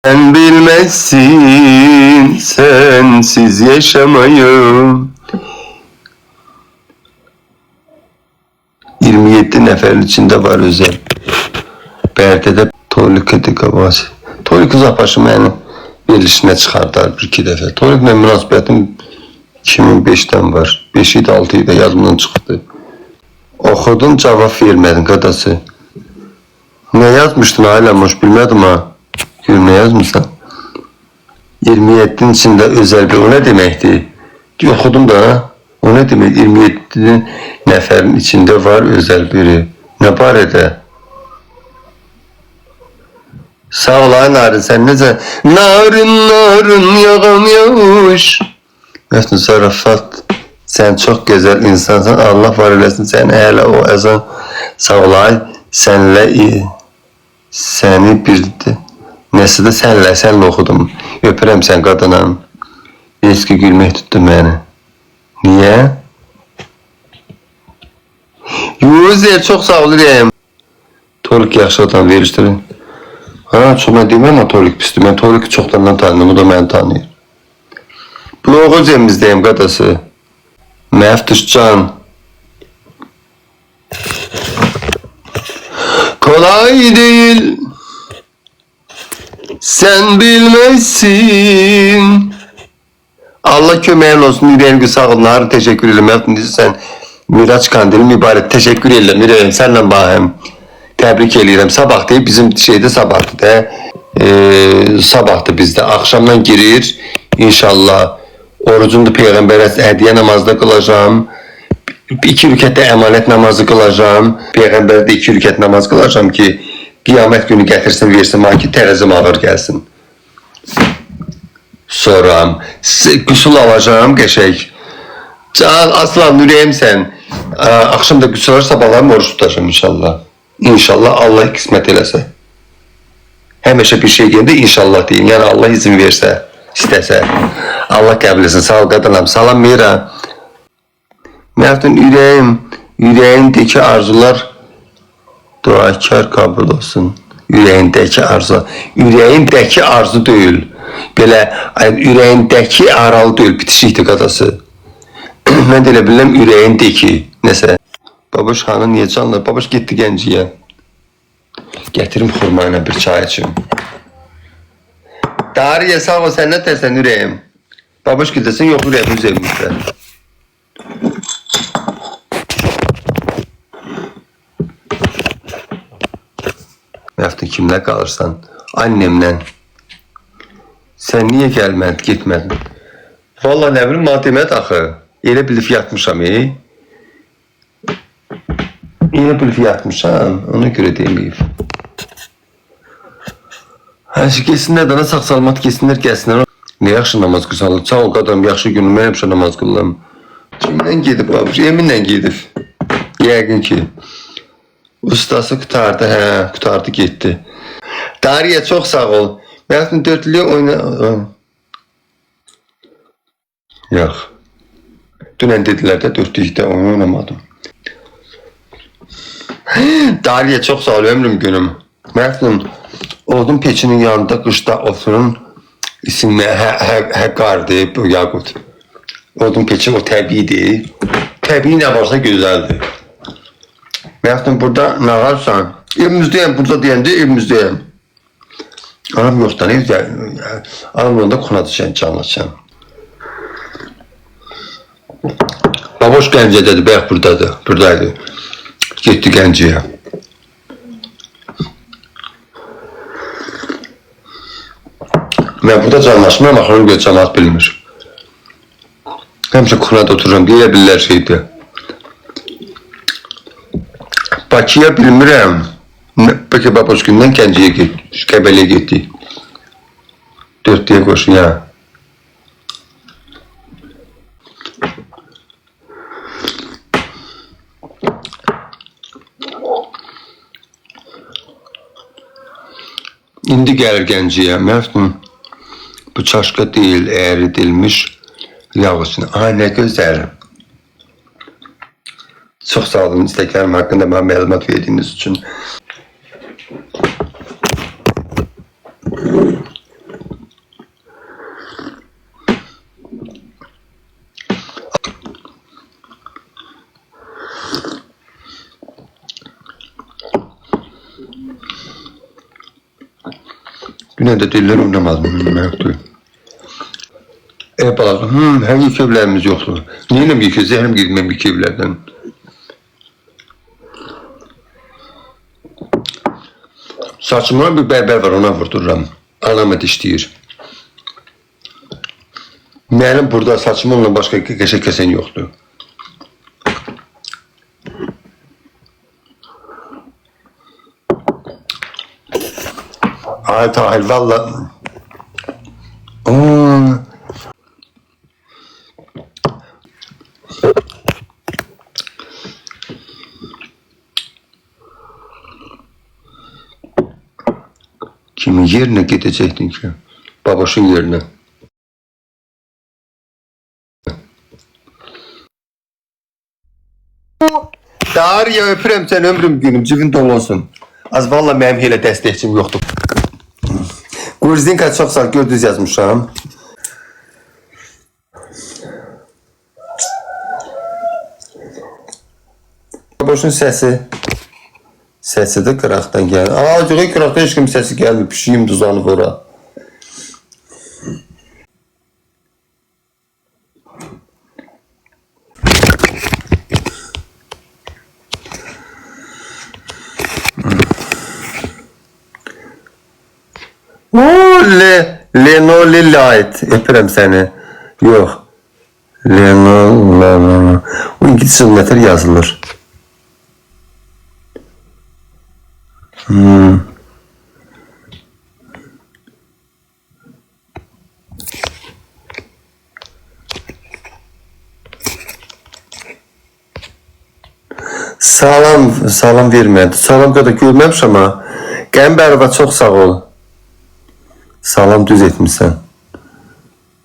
Sen bilmezsin sensiz yaşamayı. 27 neferin içinde var özel. Berde'de Tolik Etikavası. Tolik Zapaşı beni verilişine çıkardılar bir-iki defa. Tolik'le münasibətim 2005'ten var. 5 idi 6 idi yazımdan çıktı. Okudum cevap vermedin kadası. Ne yazmıştın ailem hoş bilmedim ha. Gör ne yazmışsan. 27'nin içinde özel bir o ne demekti? Okudum da o ne demek 27 neferin içinde var özel biri. Ne barədə? Sağ ol ay Narin sen nece? Narın yağan yağış. Mesut Zarafat sen çok güzel insansın. Allah var eylesin sen hele o ezan. Sağ ol ay senle iyi. Seni bildi. Nesi de senle okudum. Öpürəm sen kadınım. Eski gülmek tuttu beni. Niye? Yüzer çok sağ olayım. Tolik yaxşı adam veriştirin. Ha çok ben demem ama Tolik pistir. Ben Tolik'i çoxdandan tanıdım. O da beni tanıyır. Bloğu cemizdeyim kadası. Meftuşcan. Kolay değil. Sen bilmezsin. Allah kömeğin olsun. Yüreğin sağ olun. Harun teşekkür ederim. Meftuşcan sen Miraç Kandili mübarek. Teşekkür ederim. Yüreğim senden bahim. Tebrik ederim. Sabah deyip bizim şeyde sabahtı da. Sabahtı bizde. Akşamdan girir. İnşallah. Orucumda Peygamber'e hediye namazda kılacağım. 2 rükette emanet namazı kılacağım. Peygamber'de 2 rüket namaz kılacağım ki kıyamet günü getirsin versin bana ki terezim ağır gelsin. Sonra gusül alacağım geçek. Can aslan yüreğim sen. Akşamda gusül alır sabahlarım oruç tutacağım inşallah. İnşallah Allah kısmet eləsə. Həmişə bir şey deyəndə inşallah deyin. Yani Allah izin versə, istəsə. Allah qəbul etsin. Sağ ol qadınam. Salam Mira. Məftun ürəyimdəki arzular duakar kabul olsun. Ürəyimdəki arzu. Ürəyimdəki arzu deyil. Belə ürəyimdəki aralı deyil. Bitişikdir qadası. Mən də elə bilirəm ürəyimdəki. Nəsə. Babuş xanım niye canlı? Babuş gitti Gənciyə. Getirim xurmayla bir çay içim. Dariye sağ ol sen ne dersen yüreğim. Babuş gidesin yok yüreğim üzerimizde. Yaptın kimle kalırsan? Annemle. Sen niye gelmedin gitmedin? Vallahi ne bileyim maddemet axı. Elə bilib yatmışam Yine bilib yatmışam. Ona göre demeyeyim. Kesinler dana sağ salamat kesinler gelsinler. Ne yaxşı namaz kılsanlar. Sağ ol qadam yaxşı günüm. Ben hepsi namaz kıldım. Kimle gidip babuş? Eminle gidip. Yəqin ki. Ustası qutardı. He qutardı gitti. Dariye çok sağ ol. Ben dörtlüğü oyna... Yok. Dünən dediler de dörtlükte oyun oynamadım. Dariye çok sağ ol ömrüm günüm. Mert'im odun peçinin yanında kışta oturun isimli Hekkar'dı bu Yakut. Odun peçi o təbiidir. Təbii ne varsa güzeldi. Mert'im burada ne varsan evimizdeyim burada deyəndə evimizdeyim. Anam yoktan evde. Anam onda konatacağım canlaşacağım. Baboş Gəncə dedi bəyək buradaydı. Gitti Gəncəyə. Ben burada canlaşmıyorum, axırın göz cemaat bilmir. Həmişə kunada otururum, deyə bilirlər şeydi. Bakıya bilmirəm. Peki Baboş gündən Gəncəyə getdi, Qəbəliyə getdi. 4-dəyə qoşun ya. İndi gəlir Gəncəyə, Məftun. Bu çaşka değil, eridilmiş yağ için. Ay ne güzel. Çok sağ olun isteklerim hakkında bana məlumat verdiğiniz için. Yine de diller oynamadım. Yoktu. Balazım, hem yük evlerimiz yoktu. Niye yükü? Zehrim gitmem yük evlerden. Saçımdan bir berber var, ona vurdururam. Alamet işləyir. Mənim burada saçımla başqa kəsən yoxdur. Ay Tahir, valla. Kimin yerine gidecektin ki? Babaşın yerine. Dariya, öpürəm sən, ömrüm günüm, cibin dolu olsun. Az valla mənim elə dəstəkçim yoxdur. Qurzinka çox sağ, gördünüz yazmışam. Babaşın səsi də qıraqdan gəlir. Acığı qıraqdan heç kim səsi gəlmir, pişiyim düzanıb ora. Leno Lilait, öpürəm səni. Yox. Leno. O İngilizcə nətər yazılır? Salam vermədi. Salam qədər görməmişəm amma. Qəmbərova çox sağ ol. Salam düz etmişsən.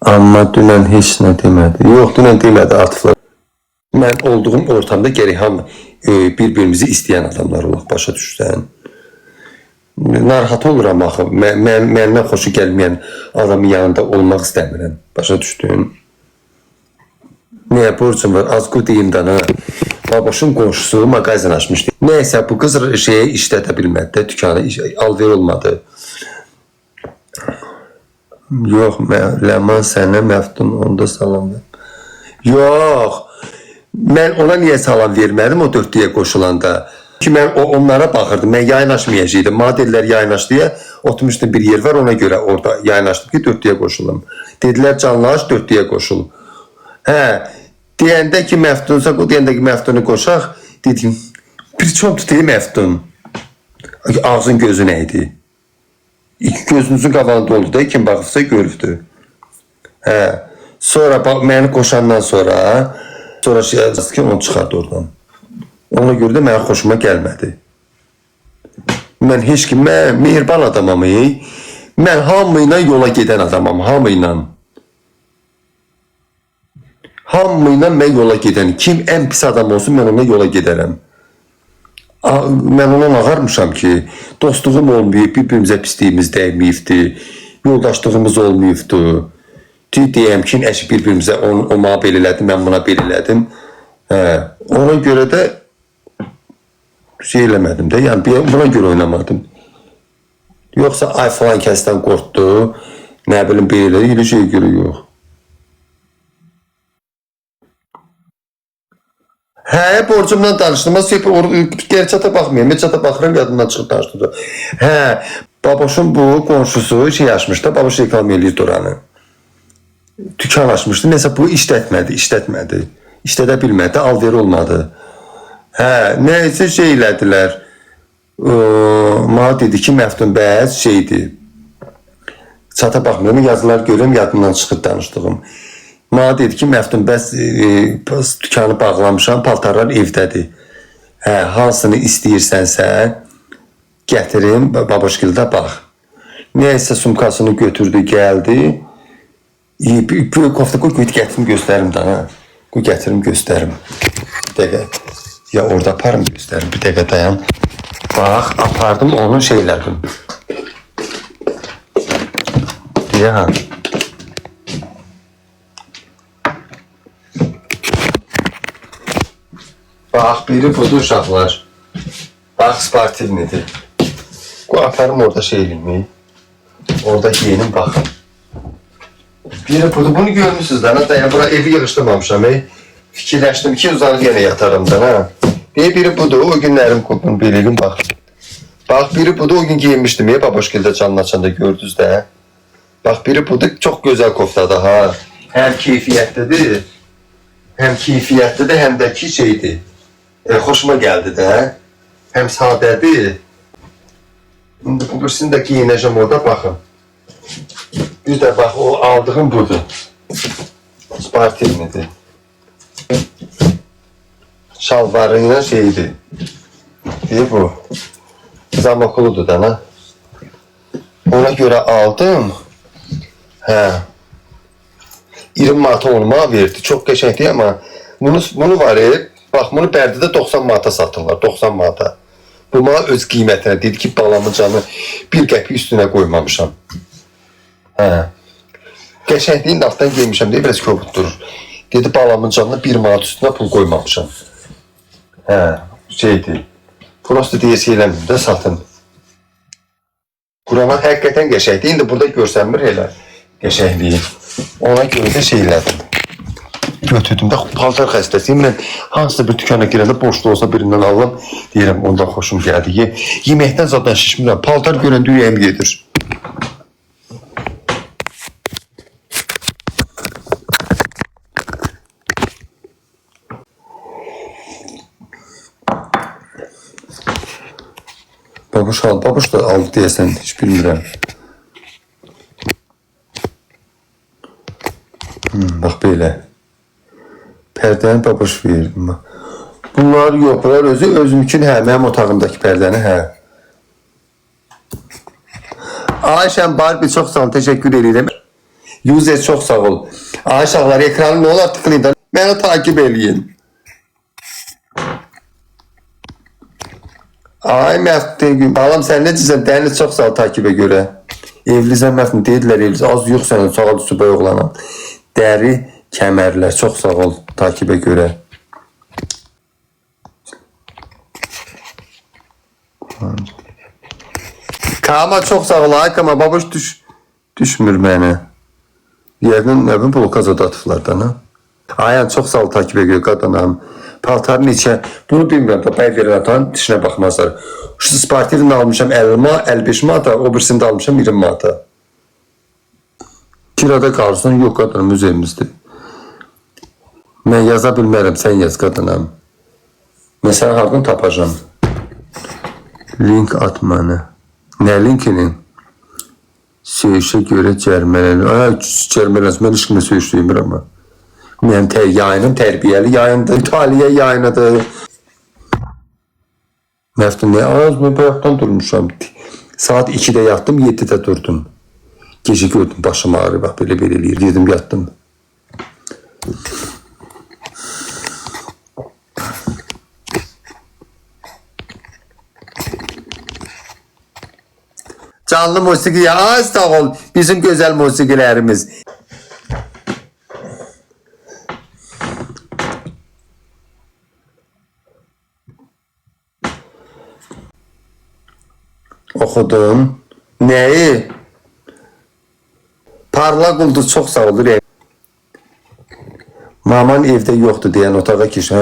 Amma dünən heç nə demədi. Yox, dünən demədi artıqlar. Mən olduğum ortamda gərək hamı bir-birimizi istəyən adamlar olaq, başa düşsən. Narahat oluram axı. Məndən xoşu gəlməyən adamın yanında olmaq istəmirəm. Başa düşdün? Nəyə borcum var? Az-qu deyim də, Babaşın qonşusu mağazin açmışdı. Nəysə, bu qız şeyi işlədə bilmədi də, dükanı alver olmadı. Yox, Ləman sənə məftun, onda salam ver. Yox, mən ona niyə salam vermədim o dörtlüyə qoşulanda? Ki, mən onlara baxırdım, mən yaynaşmayacaqdım. Modellər yaynaş deyə oturmuşdu bir yer var, ona görə orada yaynaşdım ki, dörtlüyə qoşulum. Dedilər, canlaş, dörtlüyə qoşul. Deyəndə ki, məftunsa, deyəndə ki, məftunu qoşaq, dedim, bir çox tutayım məftun. Ağzın gözü nə idi? İki gözünüzün qabağında oldu da, kim baxıbsa görübdür. Sonra məni qoşandan sonra şey yazdı ki, onu çıxardı oradan. Ona görə də mənə xoşuma gəlmədi. Mən heç kim, mən mehriban adamam, mən hamıyla yola gedən adamam, hamıyla. Hamıyla mən yola gedən, kim ən pis adam olsun, mən ona yola gedərəm. Mən ona ağarmışam ki, dostluğum olmayıb, bir-birimizə pisliyimiz dəyməyibdi, yoldaşlığımız olmayıbdı. Deyəm ki, bir-birimizə ona belə elədim, mən buna belə elədim. Ona görə də şey eləmədim də, yəni buna görə oynamadım. Yoxsa ay falan kəsdən qorxdu, nə bilim belə elə şey görə yox. Borcumdan danışdım. Gerçata baxmayayım. Çata baxıram, yadımdan çıxıb danışdım. Babaşın bu qonşusu şey açmışdı. Babaş reklam eləyirdi oranı. Dükan açmışdı. Neysə bu işlətmədi. İşlədə bilmədi. Alveri olmadı. Neysə şey elədilər. Mənə dedi ki, Məftun bəz şeydi. Çata baxmıyorum. Yazılar görürüm, yadımdan çıxıb danışdığım. Mənə dedi ki, Məftun, bəs dükanı bağlamışam, paltarlar evdədir. Hansını istəyirsənsə, gətirim, babaşgildə bax. Neysə, sumkasını götürdü, gəldi. Kofta qoy, gətirim, göstərim da. Qoy, gətirim, göstərim. Bir dəqiqə, ya orada aparım, göstərim, bir dəqiqə dayan. Bax, apardım, onu şeylədim. Ya, bax, biri budur uşaqlar. Bax, sportivnidir. Qoy, aparım orada şey eləyim. Orada yeğenim bakın. Biri burada bunu görmüşsünüz lan. Hatta ya bura evi yığıştırmamışam. Fikirləşdim ki uzanıb yenə yatarımdan ha. Biri budur o günlərim kopun belirgin bak. Bak biri budur o gün giyinmiştim ya babaşgildə canlı açanda gördünüz də. Bak biri budur çok güzel koftadır ha. Hem keyfiyyətlidir. Hem keyfiyyətlidir hem de ki şeydir. Hoşuma geldi de. Hem sadədir. Şimdi bu birisini de giyineceğim orada bakın. Bir de bak o aldığım budur. Spartilnidir. Şalvarıyla şeydi. Bu. Zamokuludur da ha. Ona göre aldım. He. 20 manata olma verdi. Çok geçenkti ama bunu var ya. Bak bunu Bərdidə 90 manata satırlar. 90 manata. Bu bana öz qiymətine dedi ki balamın canı bir qəpik üstüne koymamışam. He. Geçenkliğin altdan giymişəm diye biraz kobud durur. Dedi balamın canına 1 manat üstüne pul koymamışam. He. Şeydi. Prosto diye şeyləmdim də satın. Quraman həqiqətən qəşəkdir. İndi burada görsənmir elə qəşəkliyi. Ona görə də şeylədim. Götürdüm də paltar xəstəsiyim. Mən hansısa bir dükana girəndə boşda olsa birindən alıram. Deyirəm ondan xoşum gəldi. Yeməkdən zaten şişmirəm. Paltar görəndə ürəyim gedir. Babuş da aldı deyəsən, hiç bilmirəm. Bax belə. Pərdəni babuş verdim. Bunlar yox, bunlar özümkün hə, mənim otağımdakı pərdəni hə. Ayşəm Barbie çox sağ ol, təşəkkür edirəm. User çox sağ ol. Ayşəqlar ekranı nə olar tıklayın da məni takip eləyin. Ay Məftin, balam sən nə deyirsən? Dəniz çox sağ ol takibə görə. Evlizən Məftin, deyirlər evliz. Az yox sənin, sağ ol sübay oğlanam. Dəri kəmərlər, çox sağ ol takibə görə. Kama çox sağ ol, ay Kama, babuş düşmür mənə. Yəqin nəbin blokazada atıflardan ha. Ayən çox sağ ol takibə görə qadınam. Paltarın içə, bunu bilmirəm da, bəy verən atan dişinə baxmazlar. Şu Spartilini almışam 50 manata, 55 manata, o birisini də almışam 20 manata. Kirada qalırsan, yox qadınım, öz evimizdir. Mən yaza bilmərəm, sən yaz qadınam. Məsələn, hardan tapacam? Link at mənə. Nə linkinin? Söyüşə görə cərmələnir. Cərmələnir, mən işimə söyüş deyimirəm ama. Mənim yayınım tərbiyəli yayındır, İtaliya yayınıdır. Məftin, nə az mən bayaqdan durmuşam. Saat 2'də yattım, 7'də durdum. Gecə gördüm, başım ağrı, bax, belə eləyir, dedim, yattım. Canlı musiqiyə az sağ ol, bizim gözəl musiqilərimiz. Oxudum. Nəyi? Parla Qulduz çox sağ olur. Maman evdə yoxdur deyən otağa keş.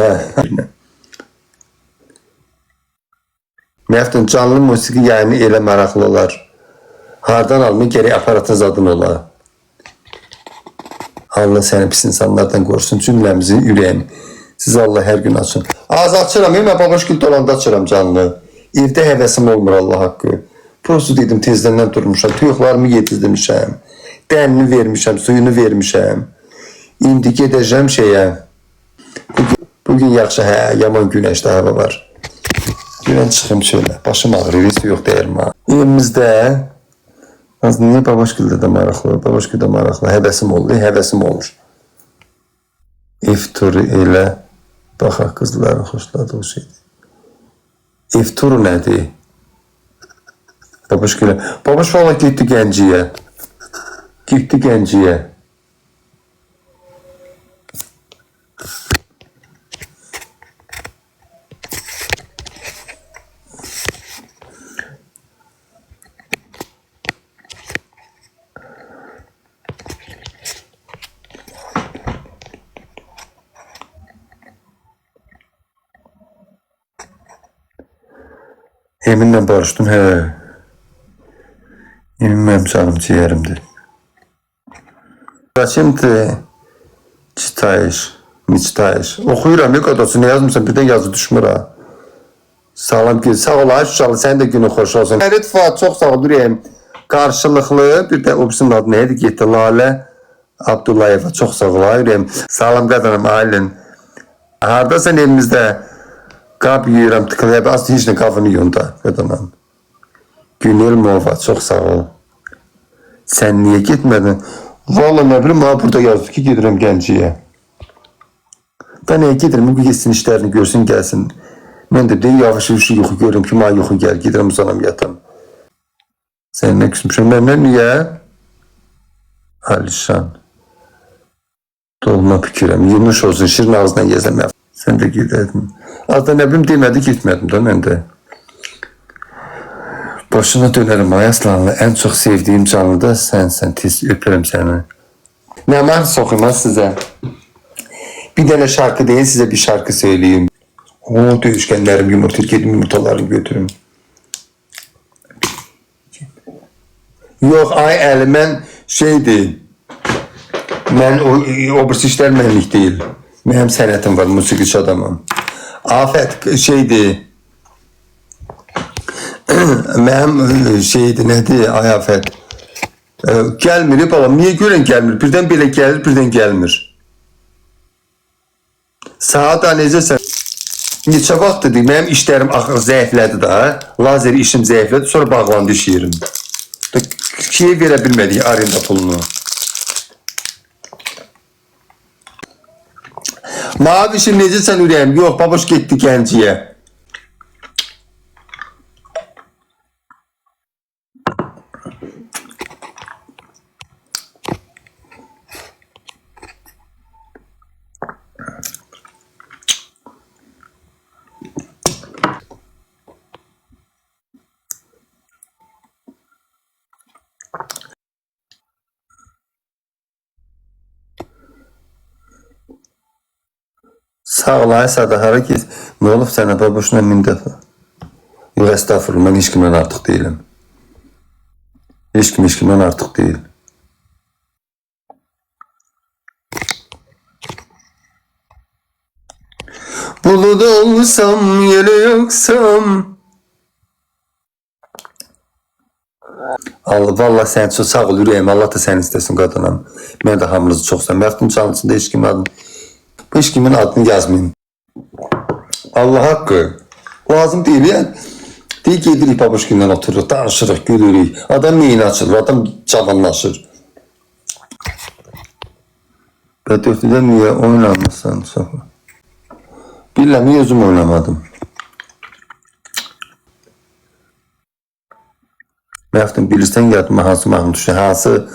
Məftin, canlı musiqi yayını elə maraqlı olar. Hardan almayı gerək aparatın zadın olar. Allah səni pis insanlardan qorusun. Cümləmizin ürəyini. Siz Allah hər gün açın. Az açıram, mən babaşgil dolanda açıram canlı. Evdə həvəsim olmur Allah haqqı. Prosto dedim tezdəndən durmuşam. Tuyuqlarımı yedirmişəm. Dənini vermişəm, suyunu vermişəm. İndi gedəcəm şeyə. Bugün yaxşı, hə, yaman günəşdə hava var. Günən çıxım şöyle. Başım ağrır, hiç yox deyirəm ha. Evimizdə niyə babaşgildə də maraqlı, babaşgildə maraqlı. Həvəsim olur, həvəsim olur. İfturu elə. Baxaq, qızların xoşladığı o şeydir. İfturu nədir? Babuş gülə. Babuş valla getdi Gənciyə. Getdi Gənciyə. Eminlə barışdım, hə. Emin mənim canım ciğerimdir. Şimdi Mictayiş. Oxuyuram, yok adası, ne yazmışsan birdən yazı düşmür ha. Salam ki, sağ ol Ayşuşalı, sən də günün xoş olsun. Hərit Fuat, çox sağ ol, durayım. Qarşılıqlı, bir də o birisinin adı neydi, getdi, Lalə Abdullayeva, çox sağ ol, ayırayım. Salam qadınım, Aylin. Haradasan evimizdə? Qab yiyirəm, tıkılayıb, aslı heç nə qabını yiyon da, qadınım. Günel Mova, çox sağ ol. Sən niyə getmədin? Valla nə bilim, burada yazdı ki, gedirəm Gəncəyə. Ben niyə gedirəm, bu geçsin işlərini görsün, gəlsin. Mən də deyim, yavaş-yavaş yuxu görürüm ki, ma yuxu gəl, gedirəm uzanam yatam. Sən nə küsmüşəm, məndən niyə? Alişan. Dolma fikirəm, yumuş olsun, şirin ağzından yezəm. Sən də gedərdin. Azda nə bilim, demədi, gitmədim da mən də. Başına dönerim Ayaslanlı, en çok sevdiğim canlı da sensin, tez öpürüm seni. Ne var sokayım size? Bir tane şarkı değil, size bir şarkı söyleyeyim. O dövüşkenlerim yumurta, kedim yumurtalarını götürüm. Yok ay əli, mən şeydi, mən o birisi işler mənlik değil. Mənim sənətim var, musiqiçi adamım. Afət şeydi, mənim şeydi, nədir, Ayafət. Gəlmir, balam, niyə görən gəlmir? Birdən belə gəlir, birdən gəlmir. Saat necəsən? Neçə vaxtdır, mənim işlərim axır zəiflədi da, lazer işim zəiflədi, sonra bağlandı iş yerim. Kiyə verə bilmədik arenda pulunu. Mavişim necəsən ürəyim? Yox, baboş getdi Gəncəyə. Sağ ol, Aysada, hara git. Ne olub sənə, baboşuna 1000 dəfə? Yox, estağfurullah, mən heç kimdən artıq deyiləm. Heç kimdən artıq deyil. Bulud olsam, yeli yoksam. Allah, vallahi sən çox sağ ol, ürəyim, Allah da səni istəsin qadınam. Mən də hamınızı çox sevəm. Məxtum canlısında heç kimin adını, bu heç kimin adını yazmayın. Allah haqqı. Lazım deyil, yəni. Deyil, gedirik baboşkindən otururuq, danışırıq, gülürük. Adam neyini açılır, adam cavanlaşır. B4'də niyə oynamırsan çox? Bilirəm, niyə özüm oynamadım. Məxtum, bilirsən yadıma hansı mahnı düşür, hansı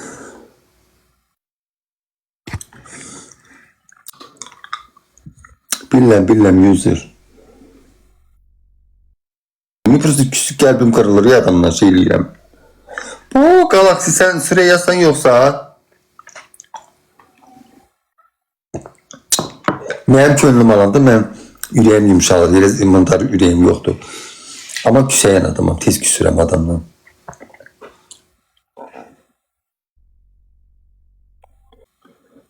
Bilmem yüzdür. Mikrosu küçük kalbim kırılır ya adamlar şeyleyirəm. Bu Galaxy sen süre yazsan yoksa mənim könlüm alanda mən ürəyim yumuşalır. Yerə imantar ürəyim yoxdur. Ama küsəyən adamım. Tez küsürəm adamdan.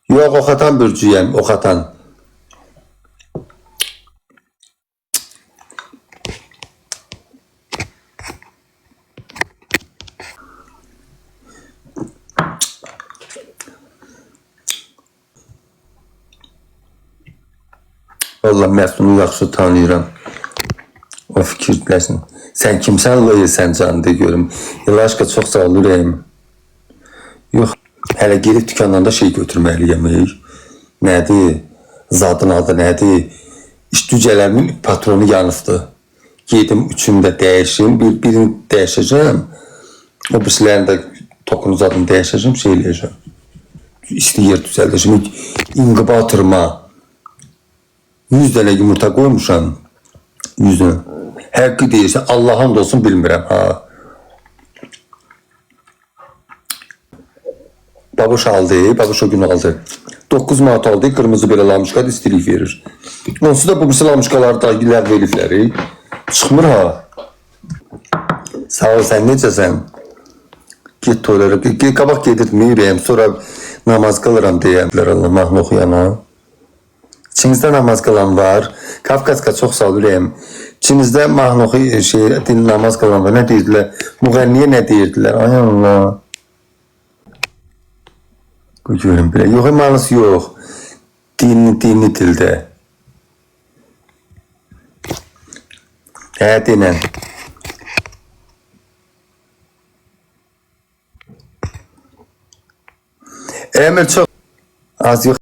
Yok oxatan bürcüyəm. Oxatan. Vallahi Məftunu yaxşı tanıyıram. O fikirləsin. Sən kimsən Loya sən canı de görüm. İlaşqa çox sağ ol ürəyim. Yox, hələ gelib dükandan da şey götürməliyəm. Nədir? Zadın adı nədir? İş dücələrimin patronu yanıbdı. Gedim üçünü də dəyişim. Birini dəyişəcəm. O birisilərini də tokunuz adını dəyişəcəm, şey eləyəcəm. İstəyir düzəldəcəm. İnqibatırma. 100 dənə yumurta qoymuşam. 100 dənə. Həqqi deyirsən, Allah'ın olsun bilmirəm. Ha. Baboş aldı, baboş o gün aldı. 9 manat aldı, kırmızı belə lamışqa istilik verir. Onsuz da bu birisi lamışqaları da illər verifləri. Çıxmır ha. Sağ ol, sen necəsən? Get toylara, qabaq gedirtməyirəm, sonra namaz qılıram deyəmlər Allah, mahnı oxuyana. İçinizdə namaz qılan var. Kafkaska çox sağ ol ürəyim. İçinizdə mahnı namaz qılan var. Nə deyirdilər? Müğənniyə nə deyirdilər? Ay Allah. Görüm belə. Yox, imanlısı yox. Dini dildə. Denən. Emir çox az yox.